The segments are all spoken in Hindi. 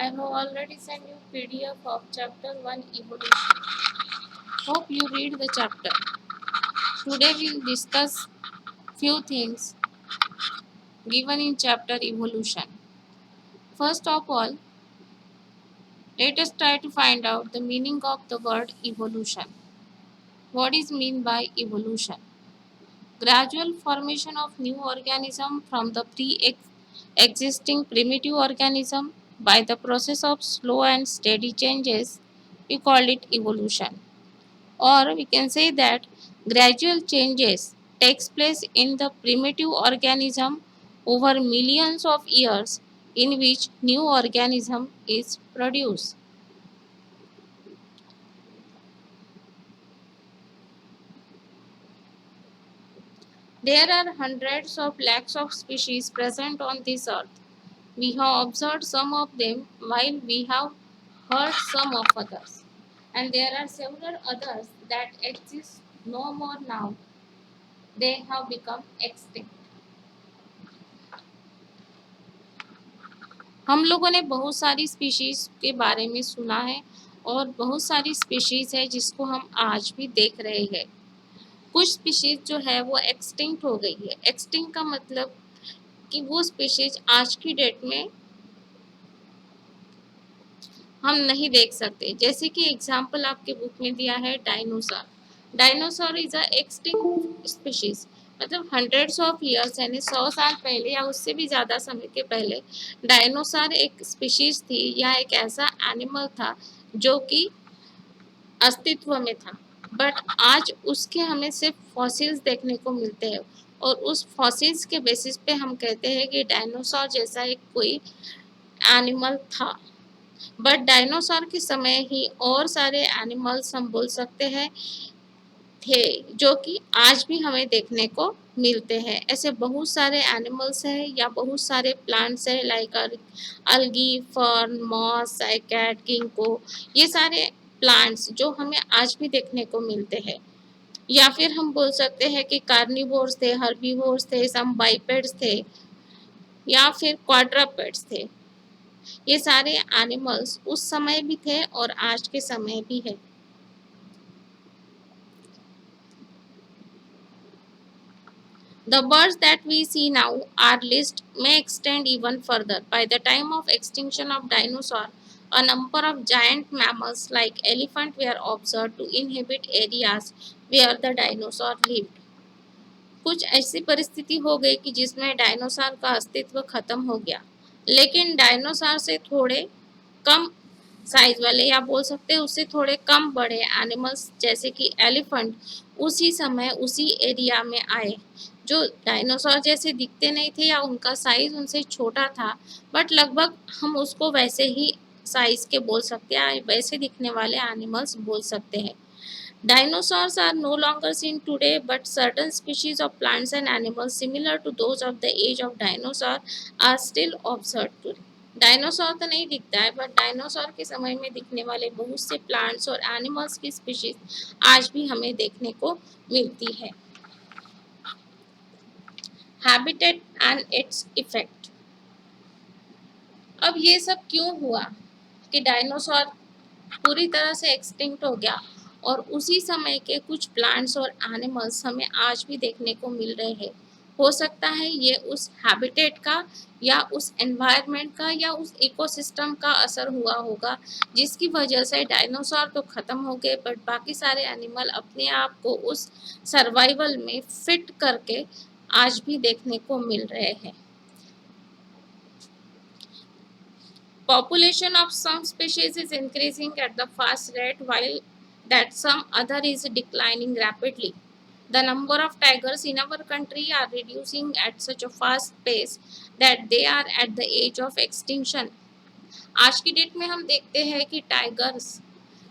I have already sent you PDF of chapter 1 evolution. Hope you read the chapter. Today we'll discuss few things given in chapter evolution. First of all, let us try to find out the meaning of the word evolution. What is meant by evolution? Gradual formation of new organism from the pre-existing primitive organism by the process of slow and steady changes. We call it evolution. Or we can say that gradual changes takes place in the primitive organism over millions of years in which new organism is produced. There are hundreds of lakhs of species present on this earth. We have observed some of them while we have heard some of others. And there are several others that exist no more now. They have become extinct. हम लोगों ने बहुत सारी स्पीशीज के बारे में सुना है और बहुत सारी स्पीशीज है जिसको हम आज भी देख रहे हैं। कुछ स्पीशीज जो है वो एक्सटिंक्ट हो गई है। एक्सटिंक्ट का मतलब कि वो स्पीशीज आज की डेट में हम नहीं देख सकते। जैसे कि एग्जाम्पल आपके बुक में दिया है dinosaur. Dinosaur is a extinct species, मतलब हंड्रेड्स ऑफ ईयर्स यानी 100 साल पहले या उससे भी ज़्यादा समय के पहले डायनासोर एक स्पीशीज थी या एक ऐसा एनिमल था जो कि अस्तित्व में था। बट आज उसके हमें सिर्फ फॉसिल्स देखने को मिलते हैं और उस फॉसिल्स के बेसिस पे हम कहते हैं कि डायनासोर जैसा एक कोई एनिमल था। बट डायनासोर के समय ही और सारे एनिमल्स हम बोल सकते हैं थे जो कि आज भी हमें देखने को मिलते हैं। ऐसे बहुत सारे एनिमल्स हैं या बहुत सारे प्लांट्स हैं like algae, fern, moss, cycad, ginkgo, ये सारे प्लांट्स जो हमें आज भी देखने को मिलते हैं। या फिर हम बोल सकते हैं कि कार्निवोर्स थे, हर्बीवोर्स थे, सम बाइपेड्स थे या फिर क्वाड्रपेड्स थे। ये सारे एनिमल्स उस समय भी थे और आज के समय भी है। The birds that we see now, our list may extend even further. By the time of extinction of dinosaur, a number of giant mammals like elephant were observed to inhabit areas where the dinosaur lived. कुछ ऐसी परिस्थिति हो गई कि जिसमें डायनासोर का अस्तित्व खत्म हो गया, लेकिन डायनासोर से थोड़े कम साइज वाले या बोल सकते हैं उससे थोड़े कम बड़े एनिमल्स जैसे कि एलिफेंट उसी समय उसी एरिया में आए जो डायनासोर जैसे दिखते नहीं थे या उनका साइज उनसे छोटा था, बट लगभग हम उसको वैसे ही साइज के बोल सकते हैं, वैसे दिखने वाले एनिमल्स बोल सकते हैं। Dinosaurs are no longer seen today, but certain species of plants and animals similar to those of the age of dinosaur are still observed today. Dinosaur तो नहीं दिखता है, बट डायनासोर के समय में दिखने वाले बहुत से प्लांट्स और एनिमल्स की स्पीशीज आज भी हमें देखने को मिलती है। Habitat and its effect. अब ये सब क्यों हुआ कि डायनासोर पूरी तरह से एक्सटिंक्ट हो गया और उसी समय के कुछ प्लांट्स और एनिमल्स हमें आज भी देखने को मिल रहे हैं। हो सकता है ये उस हैबिटेट का या उस एनवायरनमेंट का या उस इकोसिस्टम का असर हुआ होगा, जिसकी वजह से डायनासोर तो ख़त्म हो गए बट बाकी सारे एनिमल अपने आप को उस सर्वाइवल में फिट करके आज भी देखने को मिल रहे हैं। Population of some species is increasing at the fast rate while that some other is declining rapidly. The number of tigers in our country are reducing at such a fast pace that they are at the age of extinction. आज की डेट में हम देखते हैं कि टाइगर्स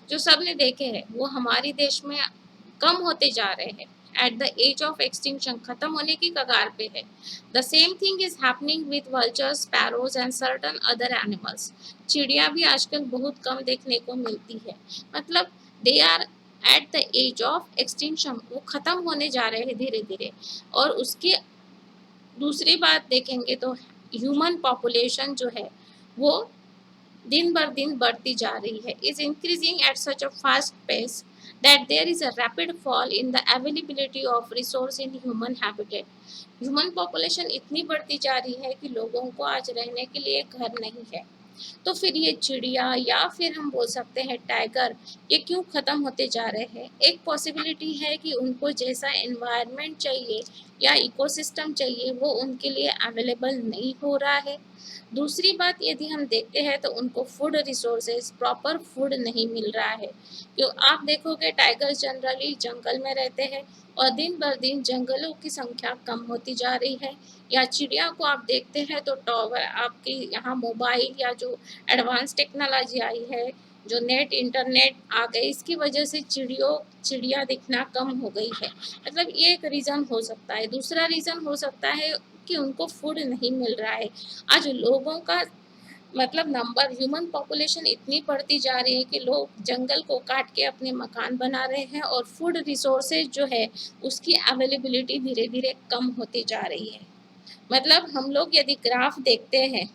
जो सबने देखे हैं वो हमारे देश में कम होते जा रहे हैं, at the edge of extinction, खत्म होने की कगार पे है। The same thing is happening with vultures, sparrows and certain other animals. चिड़िया भी आजकल बहुत कम देखने को मिलती है, मतलब they are at the edge of extinction, वो खत्म होने जा रहे हैं धीरे धीरे। और उसकी दूसरी बात देखेंगे तो ह्यूमन पॉपुलेशन जो है वो दिन बर दिन बढ़ती जा रही है, is increasing at such a fast pace that there is a rapid fall in the availability of resource in human habitat. Human population इतनी बढ़ती जा रही है कि लोगों को आज रहने के लिए घर नहीं है। तो फिर ये चिड़िया या फिर हम बोल सकते हैं टाइगर, ये क्यों ख़त्म होते जा रहे हैं? एक पॉसिबिलिटी है कि उनको जैसा एनवायरनमेंट चाहिए या इकोसिस्टम चाहिए वो उनके लिए अवेलेबल नहीं हो रहा है। दूसरी बात यदि हम देखते हैं तो उनको फूड रिसोर्सेज प्रॉपर फूड नहीं मिल रहा है। क्यों आप देखोगे टाइगर जनरली जंगल में रहते हैं और दिन बर दिन जंगलों की संख्या कम होती जा रही है। या चिड़िया को आप देखते हैं तो टावर आपके यहाँ मोबाइल या जो एडवांस टेक्नोलॉजी आई है, जो नेट इंटरनेट आ गए, इसकी वजह से चिड़िया दिखना कम हो गई है। मतलब ये एक रीज़न हो सकता है। दूसरा रीज़न हो सकता है कि उनको फूड नहीं मिल रहा है। आज लोगों का मतलब नंबर ह्यूमन पॉपुलेशन इतनी बढ़ती जा रही है कि लोग जंगल को काट के अपने मकान बना रहे हैं और फूड रिसोर्सेज जो है उसकी अवेलेबिलिटी धीरे धीरे कम होती जा रही है। मतलब हम लोग यदि ग्राफ देखते हैं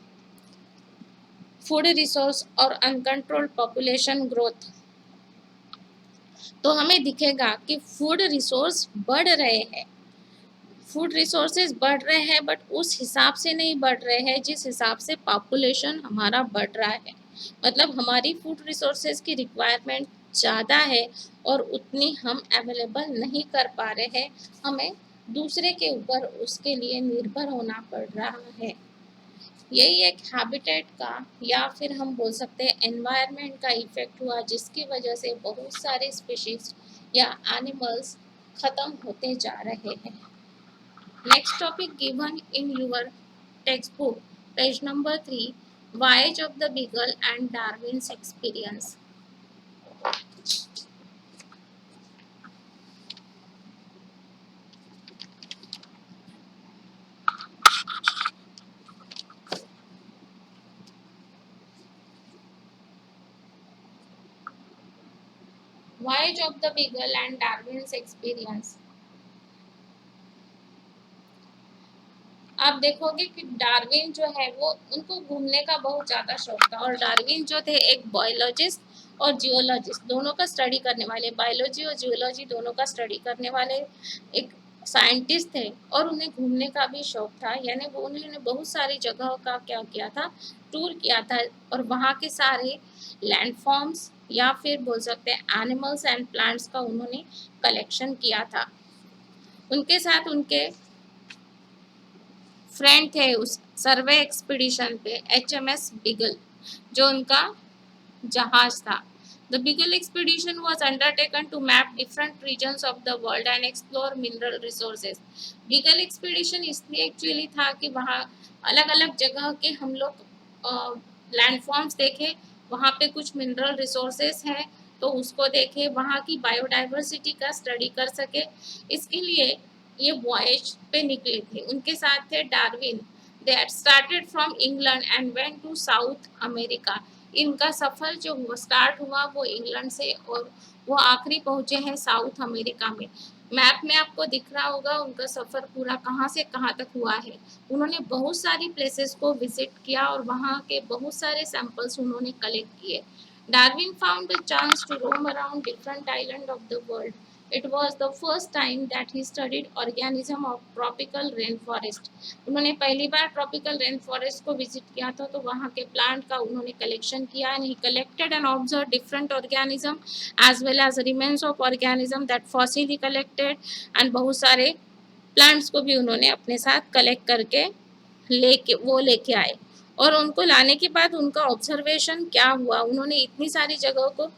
फूड रिसोर्स और अनकंट्रोल्ड पॉपुलेशन ग्रोथ, तो हमें दिखेगा कि फूड रिसोर्स बढ़ रहे हैं, फूड रिसोर्सेज बढ़ रहे हैं, बट उस हिसाब से नहीं बढ़ रहे हैं जिस हिसाब से पॉपुलेशन हमारा बढ़ रहा है। मतलब हमारी फूड रिसोर्सेज की रिक्वायरमेंट ज़्यादा है और उतनी हम अवेलेबल नहीं कर पा रहे हैं, हमें दूसरे के ऊपर उसके लिए निर्भर होना पड़ रहा है। यही एक हैबिटेट का या फिर हम बोल सकते हैं एनवायरनमेंट का इफेक्ट हुआ, जिसकी वजह से बहुत सारे स्पीशीज या एनिमल्स ख़त्म होते जा रहे हैं। Next topic given in your textbook, page number 3, Voyage of the Beagle and Darwin's Experience. Voyage of the Beagle and Darwin's Experience. आप देखोगे कि डार्विन जो है वो उनको घूमने का बहुत ज़्यादा शौक था, और डार्विन जो थे एक बायोलॉजिस्ट और जियोलॉजिस्ट दोनों का स्टडी करने वाले, बायोलॉजी और जियोलॉजी दोनों का स्टडी करने वाले एक साइंटिस्ट थे, और उन्हें घूमने का भी शौक था। यानी वो उन्होंने बहुत सारी जगहों का क्या किया था, टूर किया था, और वहाँ के सारे लैंडफॉर्म्स या फिर बोल सकते हैं एनिमल्स एंड प्लांट्स का उन्होंने कलेक्शन किया था। उनके साथ उनके फ्रेंड थे उस सर्वे एक्सपीडिशन पे HMS बिगल, जो उनका जहाज था। The Beagle expedition was undertaken to map different regions of the world and explore mineral resources. Beagle expedition इसलिए एक्चुअली था कि वहाँ अलग अलग जगह के हम लोग लैंडफॉर्म्स देखे, वहाँ पे कुछ मिनरल रिसोर्सेस हैं तो उसको देखे, वहाँ की बायोडाइवर्सिटी का स्टडी कर सके। इसके लिए ये वॉयज पे निकले थे। उनके साथ थे Darwin. They had started from England and went to South America. इनका सफ़र जो स्टार्ट हुआ वो इंग्लैंड से, और वो आखिरी पहुँचे हैं साउथ अमेरिका में। मैप में आपको दिख रहा होगा उनका सफ़र पूरा कहाँ से कहाँ तक हुआ है। उन्होंने बहुत सारी प्लेसेस को विजिट किया और वहाँ के बहुत सारे सैंपल्स उन्होंने कलेक्ट किए। Darwin found the chance to roam around different island of the world. It was the first time that he studied organism of tropical rainforest. उन्होंने पहली बार ट्रॉपिकल रेन फॉरेस्ट को विजिट किया था, तो वहाँ के प्लांट का उन्होंने कलेक्शन किया, and he collected and observe different organism as well as remains of organism that fossil he collected, and बहुत सारे प्लांट्स को भी उन्होंने अपने साथ कलेक्ट करके लेके आए। और उनको लाने के बाद उनका ऑब्जर्वेशन क्या हुआ, उन्होंने इतनी सारी जगहों को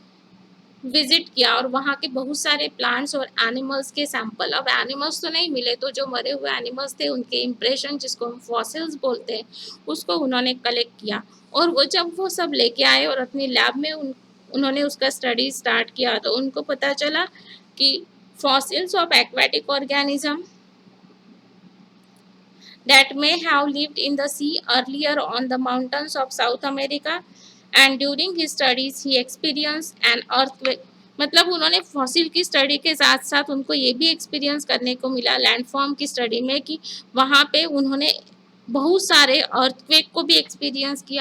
विजिट किया और वहाँ के बहुत सारे प्लांट्स और एनिमल्स के सैंपल, अब एनिमल्स तो नहीं मिले, तो जो मरे हुए एनिमल्स थे उनके इम्प्रेशन, जिसको हम फॉसिल्स बोलते हैं, उसको उन्होंने कलेक्ट किया। और वो जब वो सब लेके आए और अपनी लैब में उन्होंने उसका स्टडी स्टार्ट किया, तो उनको पता चला कि fossils of aquatic organism that may have lived in the sea earlier on the mountains of South America, and during his studies he experienced an earthquake. मतलब उन्होंने फॉसिल की स्टडी के साथ साथ उनको ये भी एक्सपीरियंस करने को मिला लैंडफॉर्म की स्टडी में कि वहाँ पे उन्होंने बहुत सारे अर्थक्वेक को भी एक्सपीरियंस किया।